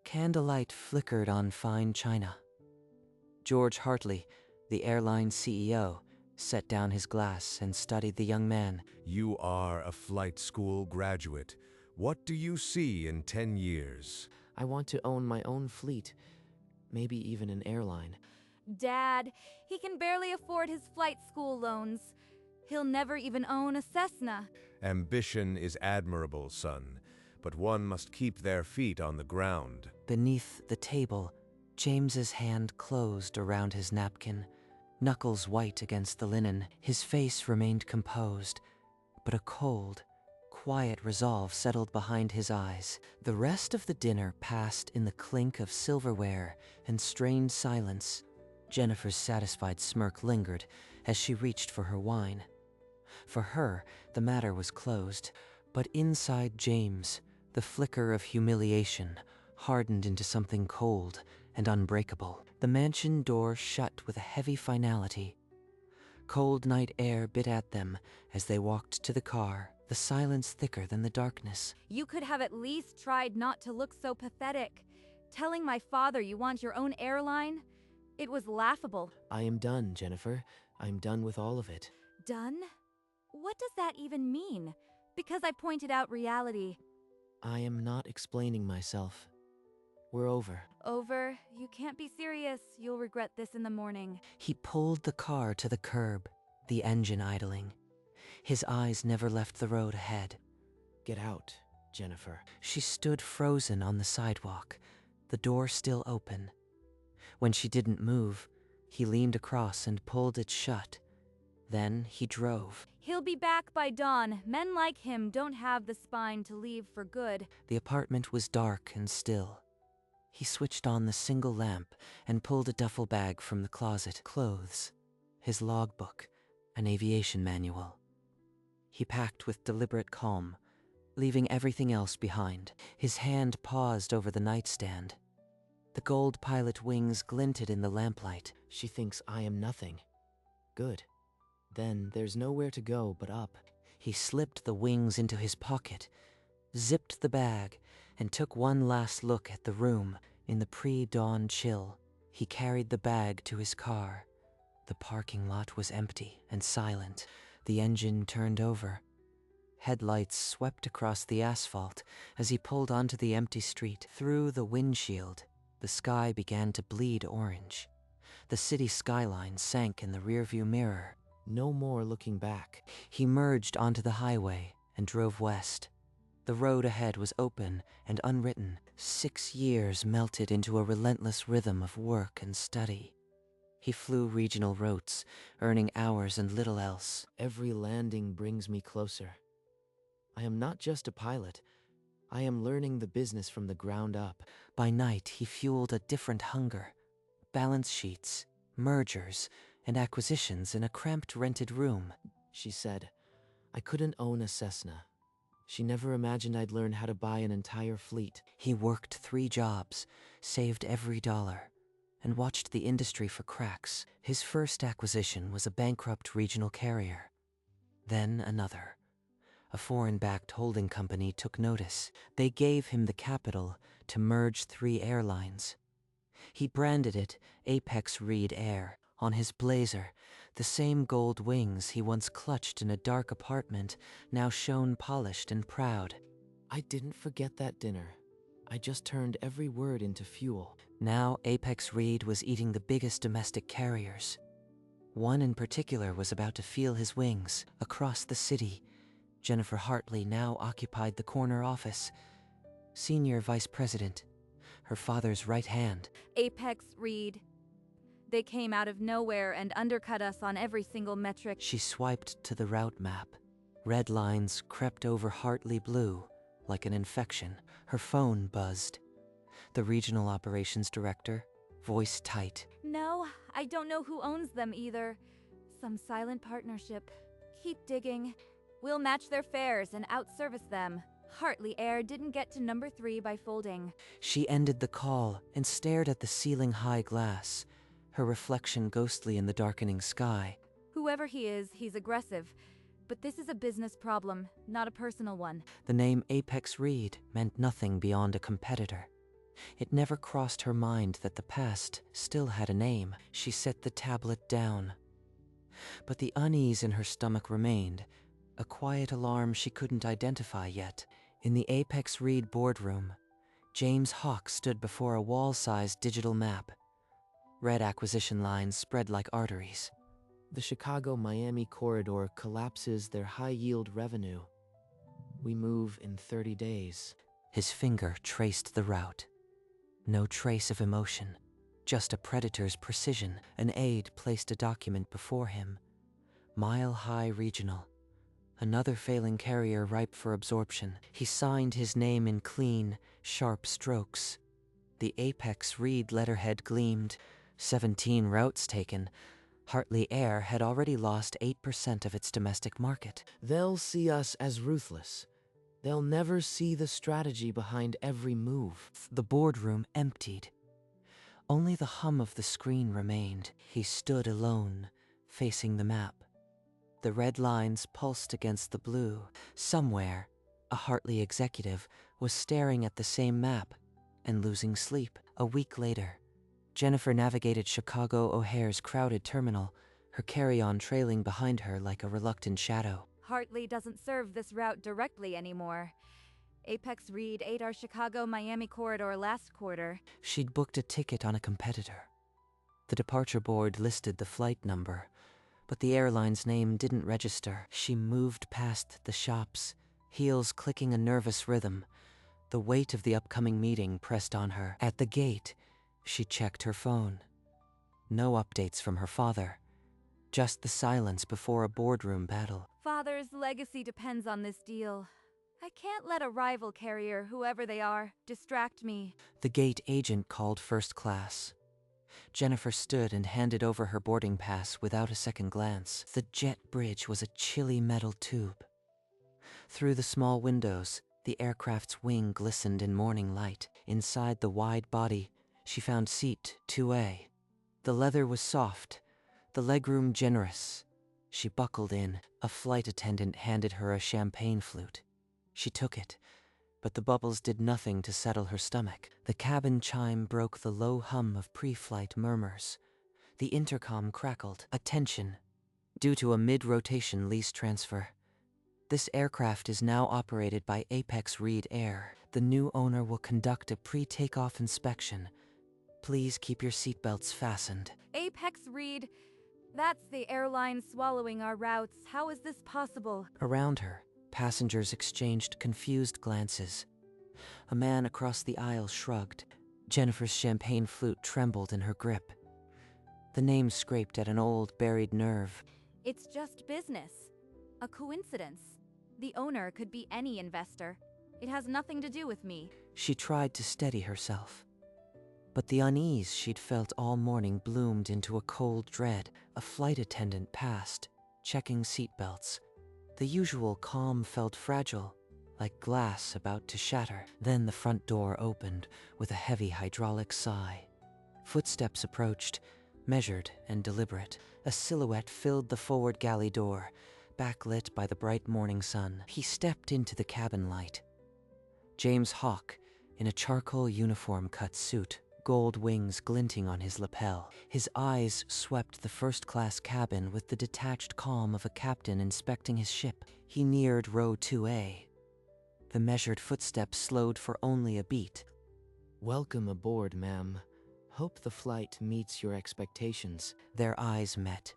Candlelight flickered on fine china. George Hartley, the airline CEO, set down his glass and studied the young man. You are a flight school graduate. What do you see in 10 years? I want to own my own fleet, maybe even an airline. Dad, he can barely afford his flight school loans. He'll never even own a Cessna. Ambition is admirable, son, but one must keep their feet on the ground. Beneath the table, James's hand closed around his napkin, knuckles white against the linen. His face remained composed, but a cold, quiet resolve settled behind his eyes. The rest of the dinner passed in the clink of silverware and strained silence. Jennifer's satisfied smirk lingered as she reached for her wine. For her, the matter was closed, but inside James, the flicker of humiliation hardened into something cold and unbreakable. The mansion door shut with a heavy finality. Cold night air bit at them as they walked to the car, the silence thicker than the darkness. You could have at least tried not to look so pathetic. Telling my father you want your own airline? It was laughable. I am done, Jennifer. I'm done with all of it. Done? What does that even mean? Because I pointed out reality. I am not explaining myself. We're over. Over? You can't be serious. You'll regret this in the morning. He pulled the car to the curb, the engine idling. His eyes never left the road ahead. Get out, Jennifer. She stood frozen on the sidewalk, the door still open. When she didn't move, he leaned across and pulled it shut. Then he drove. He'll be back by dawn. Men like him don't have the spine to leave for good. The apartment was dark and still. He switched on the single lamp and pulled a duffel bag from the closet. Clothes, his logbook, an aviation manual. He packed with deliberate calm, leaving everything else behind. His hand paused over the nightstand. The gold pilot wings glinted in the lamplight. She thinks I am nothing. Good. Then there's nowhere to go but up. He slipped the wings into his pocket, zipped the bag, and took one last look at the room. In the pre-dawn chill, he carried the bag to his car. The parking lot was empty and silent. The engine turned over. Headlights swept across the asphalt as he pulled onto the empty street. Through the windshield, the sky began to bleed orange. The city skyline sank in the rearview mirror. No more looking back. He merged onto the highway and drove west. The road ahead was open and unwritten. 6 years melted into a relentless rhythm of work and study. He flew regional routes, earning hours and little else. Every landing brings me closer. I am not just a pilot. I am learning the business from the ground up. By night, he fueled a different hunger. Balance sheets, mergers, and acquisitions in a cramped rented room. She said, I couldn't own a Cessna. She never imagined I'd learn how to buy an entire fleet. He worked 3 jobs, saved every dollar, and watched the industry for cracks. His first acquisition was a bankrupt regional carrier. Then another. A foreign-backed holding company took notice. They gave him the capital to merge 3 airlines. He branded it Apex Reed Air. On his blazer, the same gold wings he once clutched in a dark apartment now shone polished and proud. I didn't forget that dinner. I just turned every word into fuel. Now Apex Reed was eating the biggest domestic carriers. One in particular was about to feel his wings. Across the city, Jennifer Hartley now occupied the corner office. Senior Vice President, her father's right hand. Apex Reed. They came out of nowhere and undercut us on every single metric. She swiped to the route map. Red lines crept over Hartley blue like an infection. Her phone buzzed. The regional operations director, voice tight. No, I don't know who owns them either. Some silent partnership. Keep digging. We'll match their fares and outservice them. Hartley Air didn't get to number 3 by folding. She ended the call and stared at the ceiling-high glass, her reflection ghostly in the darkening sky. Whoever he is, he's aggressive. But this is a business problem, not a personal one. The name Apex Reed meant nothing beyond a competitor. It never crossed her mind that the past still had a name. She set the tablet down. But the unease in her stomach remained, a quiet alarm she couldn't identify yet. In the Apex Reed boardroom, James Hawk stood before a wall-sized digital map. Red acquisition lines spread like arteries. The Chicago-Miami corridor collapses their high-yield revenue. We move in 30 days. His finger traced the route. No trace of emotion, just a predator's precision. An aide placed a document before him. Mile High Regional. Another failing carrier ripe for absorption. He signed his name in clean, sharp strokes. The Apex Reed letterhead gleamed. 17 routes taken. Hartley Air had already lost 8% of its domestic market. They'll see us as ruthless. They'll never see the strategy behind every move. The boardroom emptied. Only the hum of the screen remained. He stood alone, facing the map. The red lines pulsed against the blue. Somewhere, a Hartley executive was staring at the same map and losing sleep. A week later, Jennifer navigated Chicago O'Hare's crowded terminal, her carry-on trailing behind her like a reluctant shadow. Hartley doesn't serve this route directly anymore. Apex Reed ate our Chicago-Miami corridor last quarter. She'd booked a ticket on a competitor. The departure board listed the flight number, but the airline's name didn't register. She moved past the shops, heels clicking a nervous rhythm. The weight of the upcoming meeting pressed on her. At the gate, she checked her phone. No updates from her father. Just the silence before a boardroom battle. Father's legacy depends on this deal. I can't let a rival carrier, whoever they are, distract me. The gate agent called first class. Jennifer stood and handed over her boarding pass without a second glance. The jet bridge was a chilly metal tube. Through the small windows, the aircraft's wing glistened in morning light. Inside the wide body, she found seat 2A. The leather was soft, the legroom generous. She buckled in. A flight attendant handed her a champagne flute. She took it, but the bubbles did nothing to settle her stomach. The cabin chime broke the low hum of pre-flight murmurs. The intercom crackled. Attention, due to a mid-rotation lease transfer. This aircraft is now operated by Apex Reed Air. The new owner will conduct a pre-takeoff inspection. Please keep your seatbelts fastened. Apex Reed, that's the airline swallowing our routes. How is this possible? Around her, passengers exchanged confused glances. A man across the aisle shrugged. Jennifer's champagne flute trembled in her grip. The name scraped at an old, buried nerve. It's just business. A coincidence. The owner could be any investor. It has nothing to do with me. She tried to steady herself. But the unease she'd felt all morning bloomed into a cold dread. A flight attendant passed, checking seatbelts. The usual calm felt fragile, like glass about to shatter. Then the front door opened with a heavy hydraulic sigh. Footsteps approached, measured and deliberate. A silhouette filled the forward galley door, backlit by the bright morning sun. He stepped into the cabin light. James Hawk, in a charcoal uniform-cut suit, gold wings glinting on his lapel. His eyes swept the first-class cabin with the detached calm of a captain inspecting his ship. He neared row 2A. The measured footsteps slowed for only a beat. "Welcome aboard, ma'am. Hope the flight meets your expectations." Their eyes met.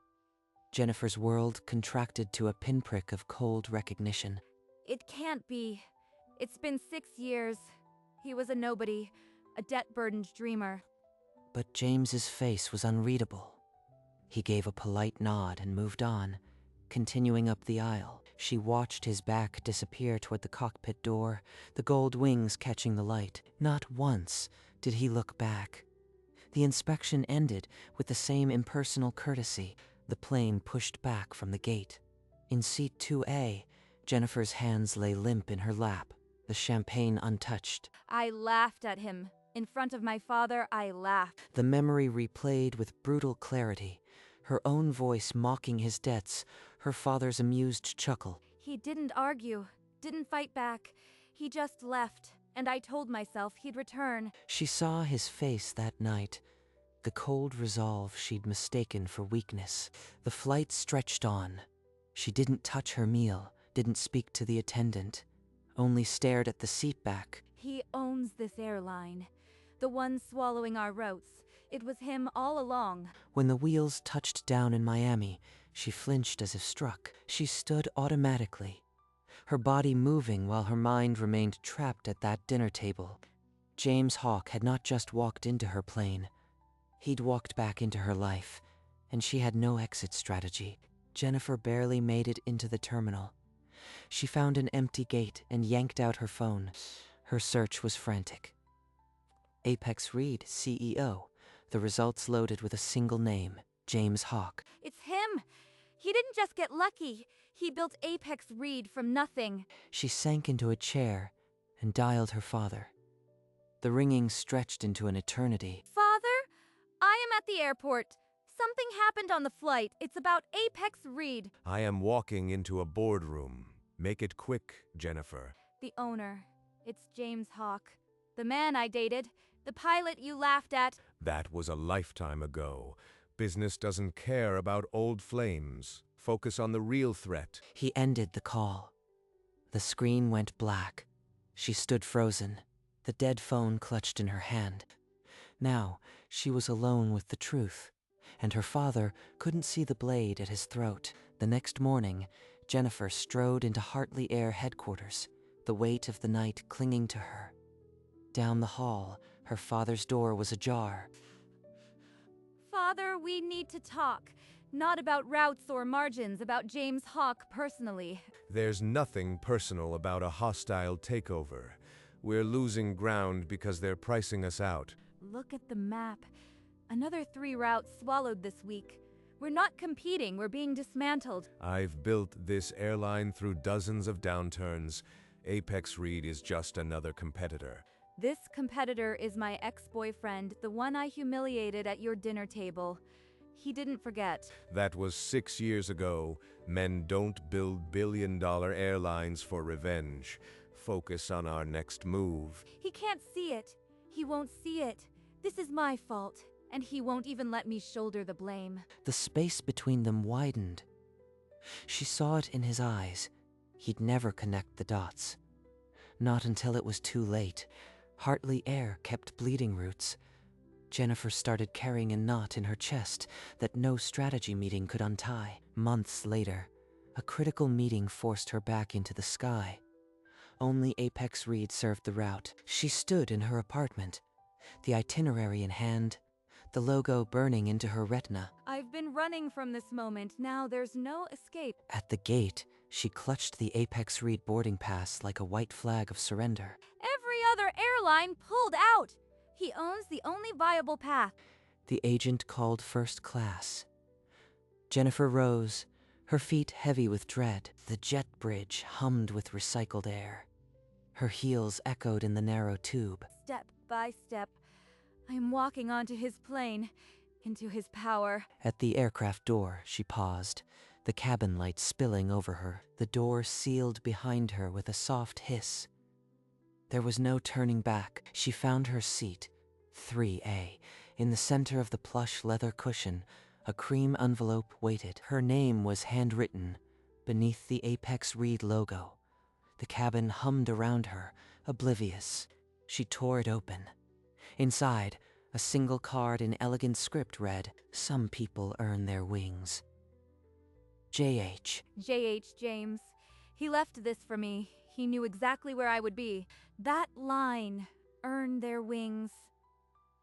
Jennifer's world contracted to a pinprick of cold recognition. It can't be. It's been 6 years. He was a nobody, a debt-burdened dreamer. But James's face was unreadable. He gave a polite nod and moved on, continuing up the aisle. She watched his back disappear toward the cockpit door, the gold wings catching the light. Not once did he look back. The inspection ended with the same impersonal courtesy. The plane pushed back from the gate. In seat 2A, Jennifer's hands lay limp in her lap, the champagne untouched. I laughed at him. In front of my father, I laughed. The memory replayed with brutal clarity, her own voice mocking his debts, her father's amused chuckle. He didn't argue, didn't fight back. He just left. and I told myself he'd return. She saw his face that night, the cold resolve she'd mistaken for weakness. The flight stretched on. She didn't touch her meal, didn't speak to the attendant, only stared at the seat back. He owns this airline. The one swallowing our routes. It was him all along. When the wheels touched down in Miami, she flinched as if struck. She stood automatically, her body moving while her mind remained trapped at that dinner table. James Hawk had not just walked into her plane. He'd walked back into her life, and she had no exit strategy. Jennifer barely made it into the terminal. She found an empty gate and yanked out her phone. Her search was frantic. Apex Reed, CEO. The results loaded with a single name, James Hawk. It's him! He didn't just get lucky. He built Apex Reed from nothing. She sank into a chair and dialed her father. The ringing stretched into an eternity. Father? I am at the airport. Something happened on the flight. It's about Apex Reed. I am walking into a boardroom. Make it quick, Jennifer. The owner. It's James Hawk. The man I dated. The pilot you laughed at. That was a lifetime ago. Business doesn't care about old flames. Focus on the real threat. He ended the call. The screen went black. She stood frozen, the dead phone clutched in her hand. Now, she was alone with the truth, and her father couldn't see the blade at his throat. The next morning, Jennifer strode into Hartley Air headquarters, the weight of the night clinging to her. Down the hall, her father's door was ajar. Father, we need to talk. Not about routes or margins, about James Hawk personally. There's nothing personal about a hostile takeover. We're losing ground because they're pricing us out. Look at the map. Another 3 routes swallowed this week. We're not competing, we're being dismantled. I've built this airline through dozens of downturns. Apex Reed is just another competitor. This competitor is my ex-boyfriend, the one I humiliated at your dinner table. He didn't forget. That was 6 years ago. Men don't build billion-dollar airlines for revenge. Focus on our next move. He can't see it. He won't see it. This is my fault, and he won't even let me shoulder the blame. The space between them widened. She saw it in his eyes. He'd never connect the dots. Not until it was too late. Hartley Air kept bleeding roots. Jennifer started carrying a knot in her chest that no strategy meeting could untie. Months later, a critical meeting forced her back into the sky. Only Apex Reed served the route. She stood in her apartment, the itinerary in hand, the logo burning into her retina. I've been running from this moment. Now there's no escape. At the gate, she clutched the Apex Reed boarding pass like a white flag of surrender. Every other airline pulled out. He owns the only viable path. The agent called first class. Jennifer rose, her feet heavy with dread. The jet bridge hummed with recycled air. Her heels echoed in the narrow tube. Step by step, I am walking onto his plane, into his power. At the aircraft door, she paused, the cabin light spilling over her. The door sealed behind her with a soft hiss. There was no turning back. She found her seat, 3A. In the center of the plush leather cushion, a cream envelope waited. Her name was handwritten beneath the Apex Reed logo. The cabin hummed around her, oblivious. She tore it open. Inside, a single card in elegant script read, "Some people earn their wings. J.H." J.H. James. He left this for me. He knew exactly where I would be. That line, earn their wings.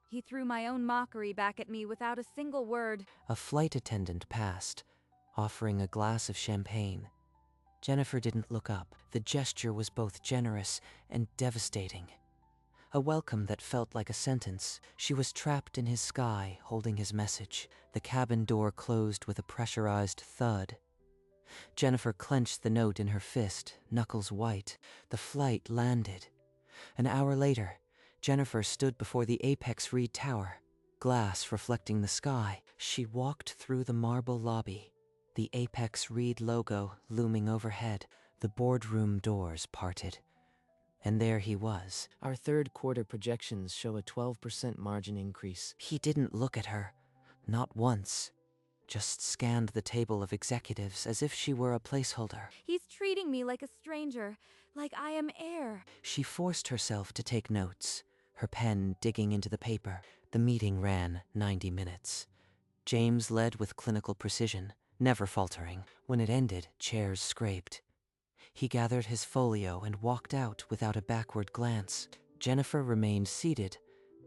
He threw my own mockery back at me without a single word. A flight attendant passed, offering a glass of champagne. Jennifer didn't look up. The gesture was both generous and devastating. A welcome that felt like a sentence. She was trapped in his sky, holding his message. The cabin door closed with a pressurized thud. Jennifer clenched the note in her fist, knuckles white. The flight landed. An hour later, Jennifer stood before the Apex Reed Tower, glass reflecting the sky. She walked through the marble lobby, the Apex Reed logo looming overhead. The boardroom doors parted, And there he was. Our third quarter projections show a 12% margin increase. He didn't look at her. Not once. Just scanned the table of executives as if she were a placeholder. He's treating me like a stranger, like I am air. She forced herself to take notes, her pen digging into the paper. The meeting ran 90 minutes. James led with clinical precision, never faltering. When it ended, chairs scraped. He gathered his folio and walked out without a backward glance. Jennifer remained seated,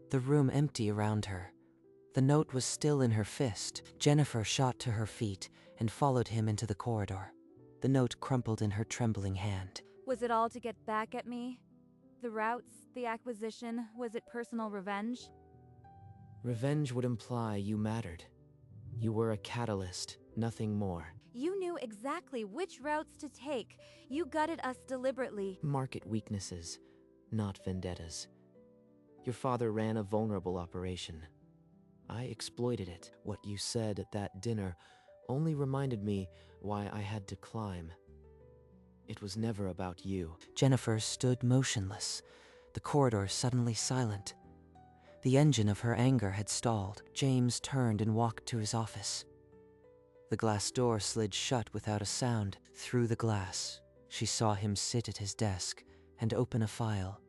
the room empty around her. The note was still in her fist. Jennifer shot to her feet and followed him into the corridor. The note crumpled in her trembling hand. Was it all to get back at me? The routes, the acquisition, was it personal revenge? Revenge would imply you mattered. You were a catalyst, nothing more. You knew exactly which routes to take. You gutted us deliberately. Market weaknesses, not vendettas. Your father ran a vulnerable operation. I exploited it. What you said at that dinner only reminded me why I had to climb. It was never about you. Jennifer stood motionless, the corridor suddenly silent. The engine of her anger had stalled. James turned and walked to his office. The glass door slid shut without a sound. Through the glass, she saw him sit at his desk and open a file.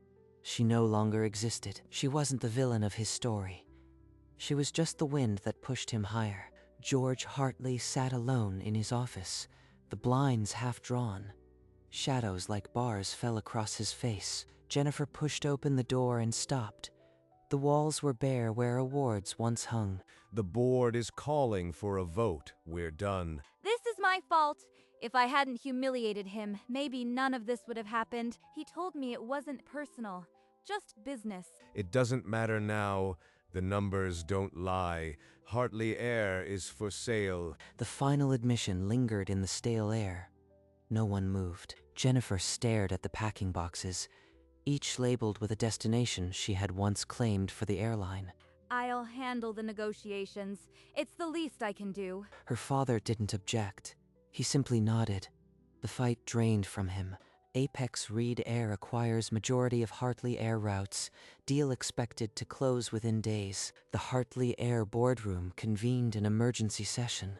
She no longer existed. She wasn't the villain of his story. She was just the wind that pushed him higher. George Hartley sat alone in his office, the blinds half drawn. Shadows like bars fell across his face. Jennifer pushed open the door and stopped. The walls were bare where awards once hung. The board is calling for a vote. We're done. This is my fault. If I hadn't humiliated him, maybe none of this would have happened. He told me it wasn't personal, just business. It doesn't matter now. The numbers don't lie. Hartley Air is for sale. The final admission lingered in the stale air. No one moved. Jennifer stared at the packing boxes, each labeled with a destination she had once claimed for the airline. I'll handle the negotiations. It's the least I can do. Her father didn't object. He simply nodded. The fight drained from him. Apex Reed Air acquires majority of Hartley Air routes. Deal expected to close within days. The Hartley Air boardroom convened an emergency session.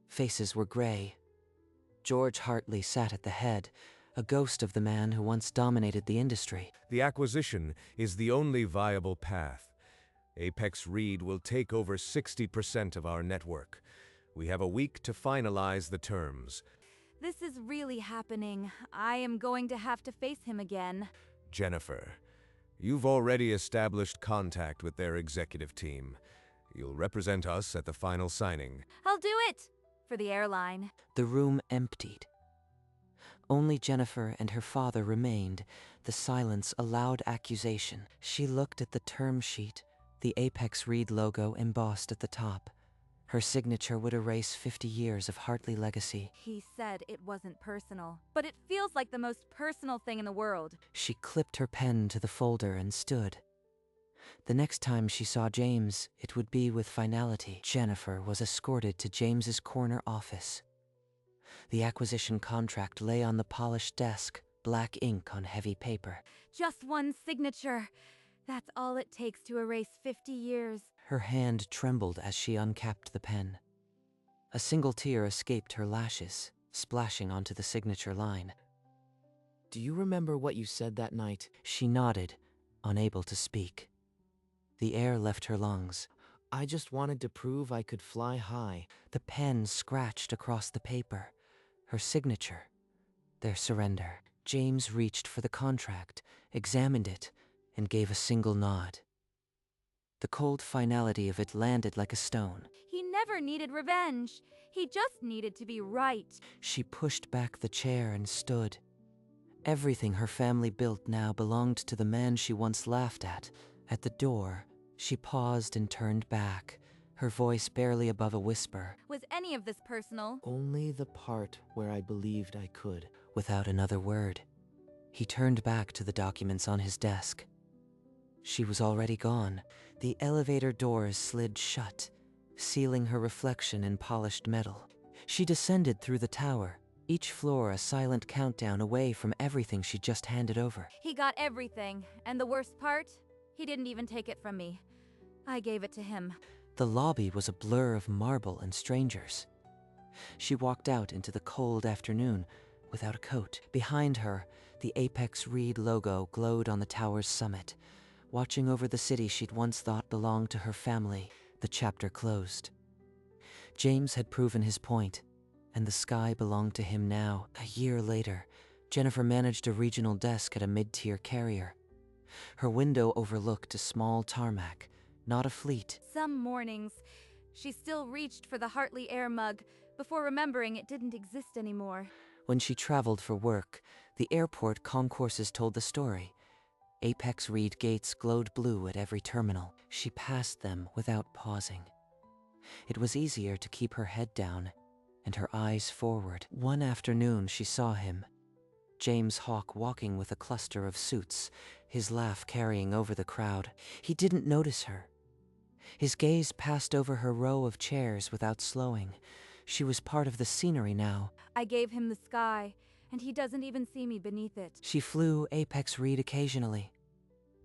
Faces were gray. George Hartley sat at the head, a ghost of the man who once dominated the industry. The acquisition is the only viable path. Apex Reed will take over 60% of our network. We have a week to finalize the terms. This is really happening. I am going to have to face him again. Jennifer, you've already established contact with their executive team. You'll represent us at the final signing. I'll do it! For the airline. The room emptied. Only Jennifer and her father remained, the silence a loud accusation. She looked at the term sheet, the Apex Reed logo embossed at the top. Her signature would erase 50 years of Hartley legacy. He said it wasn't personal, but it feels like the most personal thing in the world. She clipped her pen to the folder and stood. The next time she saw James, it would be with finality. Jennifer was escorted to James's corner office. The acquisition contract lay on the polished desk, black ink on heavy paper. Just one signature. That's all it takes to erase 50 years. Her hand trembled as she uncapped the pen. A single tear escaped her lashes, splashing onto the signature line. Do you remember what you said that night? She nodded, unable to speak. The air left her lungs. I just wanted to prove I could fly high. The pen scratched across the paper. Her signature. Their surrender. James reached for the contract, examined it, and gave a single nod. The cold finality of it landed like a stone. He never needed revenge. He just needed to be right. She pushed back the chair and stood. Everything her family built now belonged to the man she once laughed at. At the door, she paused and turned back, her voice barely above a whisper. Was any of this personal? Only the part where I believed I could. Without another word, he turned back to the documents on his desk. She was already gone. The elevator doors slid shut, sealing her reflection in polished metal. She descended through the tower, each floor a silent countdown away from everything she just handed over. He got everything, and the worst part? He didn't even take it from me. I gave it to him. The lobby was a blur of marble and strangers. She walked out into the cold afternoon without a coat. Behind her, the Apex Reed logo glowed on the tower's summit, watching over the city she'd once thought belonged to her family. The chapter closed. James had proven his point, and the sky belonged to him now. A year later, Jennifer managed a regional desk at a mid-tier carrier. Her window overlooked a small tarmac, not a fleet. Some mornings, she still reached for the Hartley Air mug before remembering it didn't exist anymore. When she traveled for work, the airport concourses told the story. Apex Reed gates glowed blue at every terminal. She passed them without pausing. It was easier to keep her head down and her eyes forward. One afternoon she saw him, James Hawke, walking with a cluster of suits, his laugh carrying over the crowd. He didn't notice her. His gaze passed over her row of chairs without slowing. She was part of the scenery now. I gave him the sky, and he doesn't even see me beneath it. She flew Apex Reed occasionally.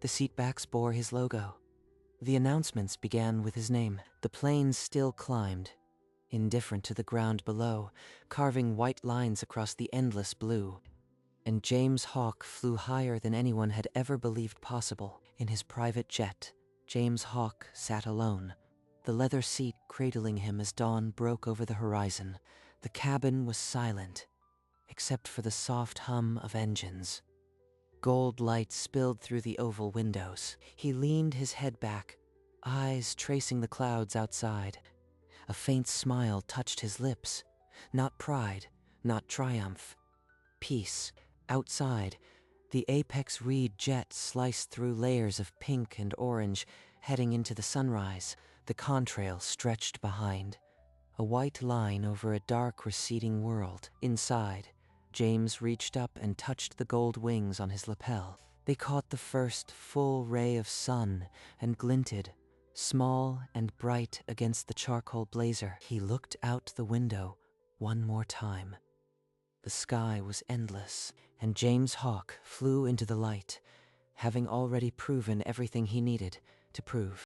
The seatbacks bore his logo. The announcements began with his name. The planes still climbed, indifferent to the ground below, carving white lines across the endless blue. And James Hawke flew higher than anyone had ever believed possible. In his private jet, James Hawke sat alone, the leather seat cradling him as dawn broke over the horizon. The cabin was silent, except for the soft hum of engines. Gold light spilled through the oval windows. He leaned his head back, eyes tracing the clouds outside. A faint smile touched his lips. Not pride, not triumph. Peace. Outside, the Apex Reed jet sliced through layers of pink and orange, heading into the sunrise. The contrail stretched behind, a white line over a dark, receding world. Inside, James reached up and touched the gold wings on his lapel. They caught the first full ray of sun and glinted, small and bright against the charcoal blazer. He looked out the window one more time. The sky was endless, and James Hawke flew into the light, having already proven everything he needed to prove.